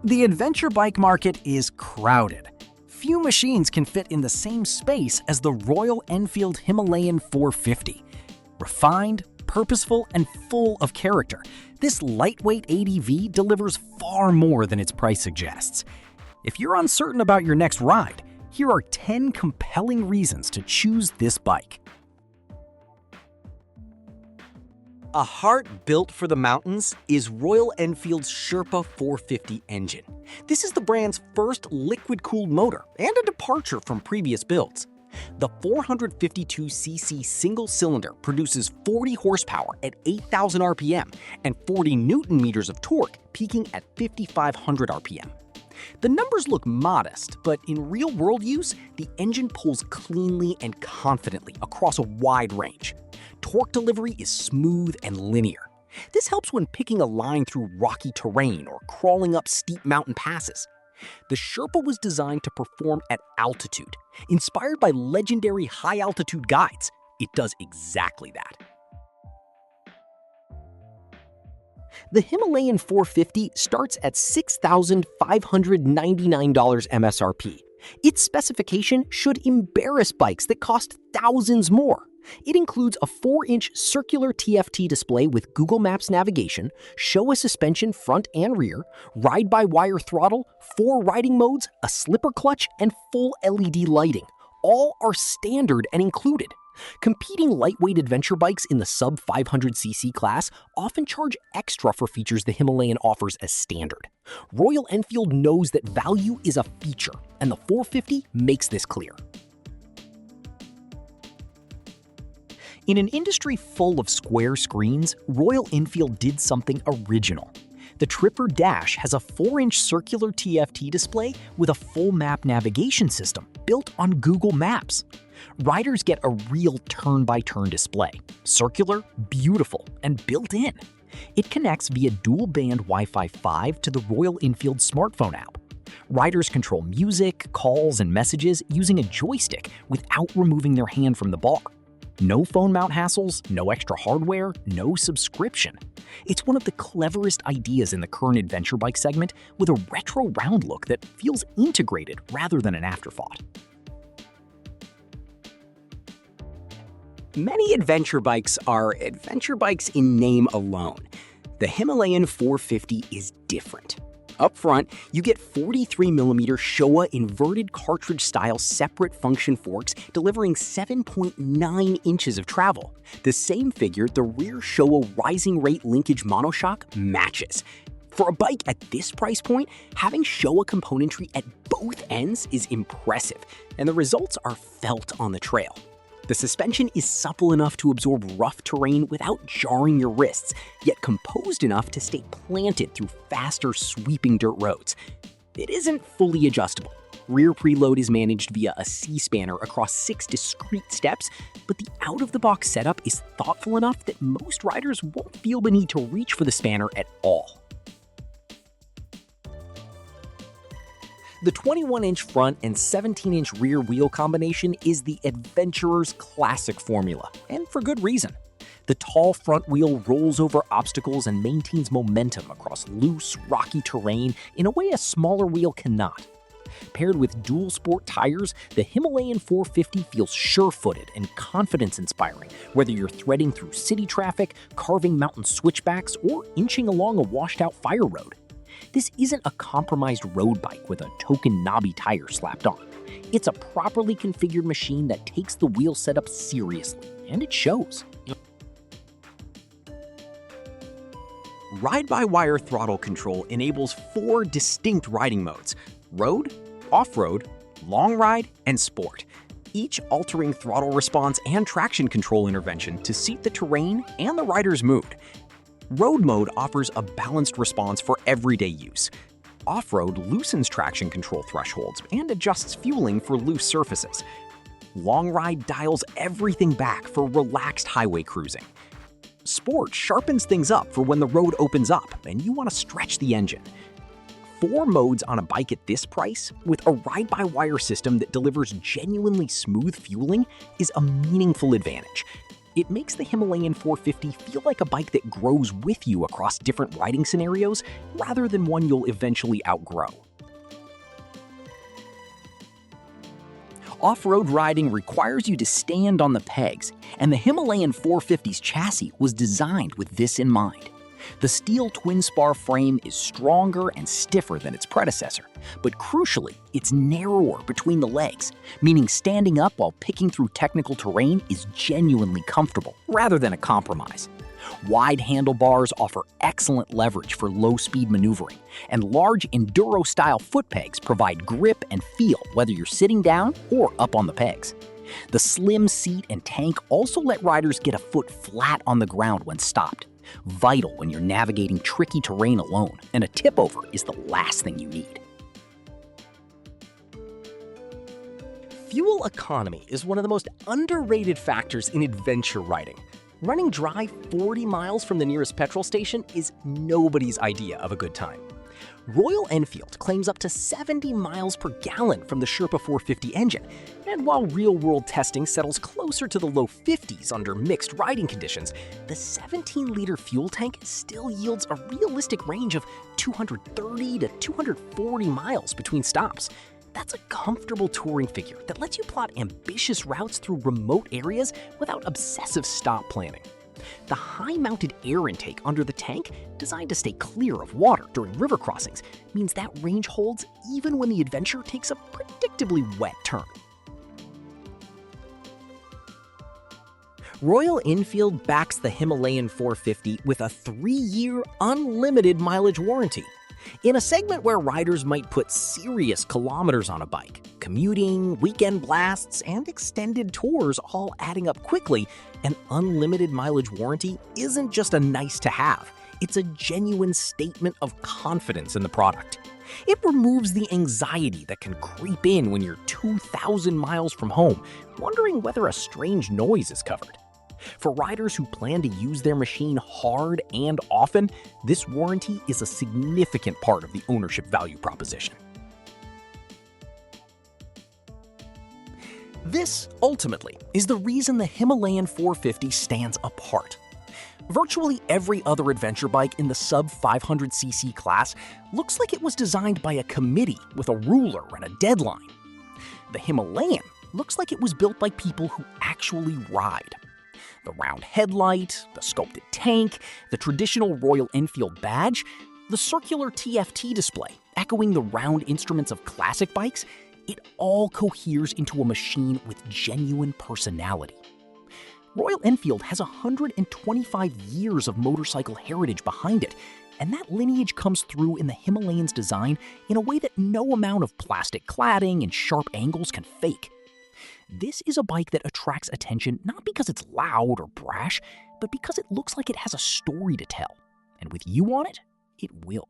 The adventure bike market is crowded. Few machines can fit in the same space as the Royal Enfield Himalayan 450. Refined, purposeful, and full of character, this lightweight ADV delivers far more than its price suggests. If you're uncertain about your next ride, here are 10 compelling reasons to choose this bike. A heart built for the mountains is Royal Enfield's Sherpa 450 engine. This is the brand's first liquid-cooled motor and a departure from previous builds. The 452cc single-cylinder produces 40 horsepower at 8,000 RPM and 40 Newton-meters of torque, peaking at 5,500 RPM. The numbers look modest, but in real-world use, the engine pulls cleanly and confidently across a wide range. Torque delivery is smooth and linear. This helps when picking a line through rocky terrain or crawling up steep mountain passes. The Sherpa was designed to perform at altitude. Inspired by legendary high-altitude guides, it does exactly that. The Himalayan 450 starts at $6,599 MSRP. Its specification should embarrass bikes that cost thousands more. It includes a 4-inch circular TFT display with Google Maps navigation, Showa suspension front and rear, ride-by-wire throttle, 4 riding modes, a slipper clutch, and full LED lighting. All are standard and included. Competing lightweight adventure bikes in the sub-500cc class often charge extra for features the Himalayan offers as standard. Royal Enfield knows that value is a feature, and the 450 makes this clear. In an industry full of square screens, Royal Enfield did something original. The Tripper Dash has a 4-inch circular TFT display with a full map navigation system built on Google Maps. Riders get a real turn-by-turn display, circular, beautiful, and built in. It connects via dual-band Wi-Fi 5 to the Royal Enfield smartphone app. Riders control music, calls, and messages using a joystick without removing their hand from the bar. No phone mount hassles, no extra hardware, no subscription. It's one of the cleverest ideas in the current adventure bike segment, with a retro round look that feels integrated rather than an afterthought. Many adventure bikes are adventure bikes in name alone. The Himalayan 450 is different. Up front, you get 43mm Showa inverted cartridge-style separate function forks delivering 7.9 inches of travel. The same figure the rear Showa rising rate linkage monoshock matches. For a bike at this price point, having Showa componentry at both ends is impressive, and the results are felt on the trail. The suspension is supple enough to absorb rough terrain without jarring your wrists, yet composed enough to stay planted through faster, sweeping dirt roads. It isn't fully adjustable. Rear preload is managed via a C-spanner across 6 discrete steps, but the out-of-the-box setup is thoughtful enough that most riders won't feel the need to reach for the spanner at all. The 21-inch front and 17-inch rear wheel combination is the adventurer's classic formula, and for good reason. The tall front wheel rolls over obstacles and maintains momentum across loose, rocky terrain in a way a smaller wheel cannot. Paired with dual sport tires, the Himalayan 450 feels sure-footed and confidence-inspiring, whether you're threading through city traffic, carving mountain switchbacks, or inching along a washed-out fire road. This isn't a compromised road bike with a token knobby tire slapped on. It's a properly configured machine that takes the wheel setup seriously, and it shows. Ride-by-wire throttle control enables 4 distinct riding modes: road, off-road, long ride, and sport, each altering throttle response and traction control intervention to suit the terrain and the rider's mood. Road mode offers a balanced response for everyday use. Off-road loosens traction control thresholds and adjusts fueling for loose surfaces. Long ride dials everything back for relaxed highway cruising. Sport sharpens things up for when the road opens up and you want to stretch the engine. 4 modes on a bike at this price, with a ride-by-wire system that delivers genuinely smooth fueling, is a meaningful advantage. It makes the Himalayan 450 feel like a bike that grows with you across different riding scenarios rather than one you'll eventually outgrow. Off-road riding requires you to stand on the pegs, and the Himalayan 450's chassis was designed with this in mind. The steel twin-spar frame is stronger and stiffer than its predecessor, but crucially, it's narrower between the legs, meaning standing up while picking through technical terrain is genuinely comfortable, rather than a compromise. Wide handlebars offer excellent leverage for low-speed maneuvering, and large enduro-style foot pegs provide grip and feel whether you're sitting down or up on the pegs. The slim seat and tank also let riders get a foot flat on the ground when stopped, vital when you're navigating tricky terrain alone, and a tip-over is the last thing you need. Fuel economy is one of the most underrated factors in adventure riding. Running dry 40 miles from the nearest petrol station is nobody's idea of a good time. Royal Enfield claims up to 70 miles per gallon from the Sherpa 450 engine, and while real-world testing settles closer to the low 50s under mixed riding conditions, the 17-liter fuel tank still yields a realistic range of 230 to 240 miles between stops. That's a comfortable touring figure that lets you plot ambitious routes through remote areas without obsessive stop planning. The high-mounted air intake under the tank, designed to stay clear of water during river crossings, means that range holds even when the adventure takes a predictably wet turn. Royal Enfield backs the Himalayan 450 with a 3-year unlimited mileage warranty. In a segment where riders might put serious kilometers on a bike, commuting, weekend blasts, and extended tours all adding up quickly, an unlimited mileage warranty isn't just a nice-to-have. It's a genuine statement of confidence in the product. It removes the anxiety that can creep in when you're 2,000 miles from home, wondering whether a strange noise is covered. For riders who plan to use their machine hard and often, this warranty is a significant part of the ownership value proposition. This, ultimately, is the reason the Himalayan 450 stands apart. Virtually every other adventure bike in the sub-500cc class looks like it was designed by a committee with a ruler and a deadline. The Himalayan looks like it was built by people who actually ride. The round headlight, the sculpted tank, the traditional Royal Enfield badge, the circular TFT display echoing the round instruments of classic bikes, it all coheres into a machine with genuine personality. Royal Enfield has 125 years of motorcycle heritage behind it, and that lineage comes through in the Himalayan's design in a way that no amount of plastic cladding and sharp angles can fake. This is a bike that attracts attention not because it's loud or brash, but because it looks like it has a story to tell. And with you on it, it will.